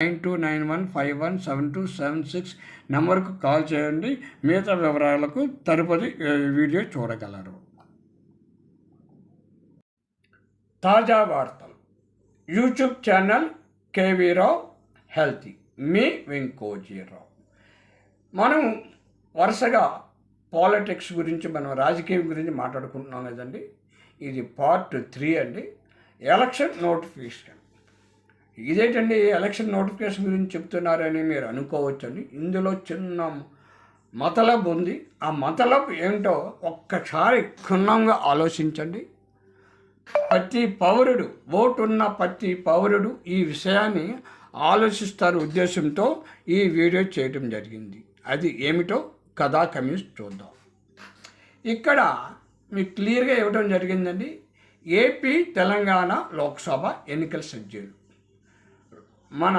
9291517276 నెంబర్కు కాల్ చేయండి. మిగతా వివరాలకు తదుపరి వీడియో చూడగలరు. తాజా వార్తలు. యూట్యూబ్ ఛానల్ కేవీ రావు హెల్తీ, మీ వెంకోజీరావు. మనం వరుసగా పాలిటిక్స్ గురించి, మనం రాజకీయం గురించి మాట్లాడుకుంటున్నాం కదండి. ఇది పార్ట్ 3 అండి. Election notification. ఇదేంటండి ఎలక్షన్ నోటిఫికేషన్ గురించి చెప్తున్నారని మీరు అనుకోవచ్చండి. ఇందులో చిన్న మతలబ్ ఉంది. ఆ మతలబ్ ఏంటో ఒక్కసారి క్షుణ్ణంగా ఆలోచించండి. ప్రతి పౌరుడు, ఓటు ఉన్న ప్రతి పౌరుడు ఈ విషయాన్ని ఆలోచిస్తారు ఉద్దేశంతో ఈ వీడియో చేయడం జరిగింది. అది ఏమిటో కథా కమ్యూనిస్ట్ చూద్దాం. ఇక్కడ మీకు క్లియర్గా ఇవ్వడం జరిగిందండి. ఏపీ తెలంగాణ లోక్సభ ఎన్నికల షెడ్యూల్. మన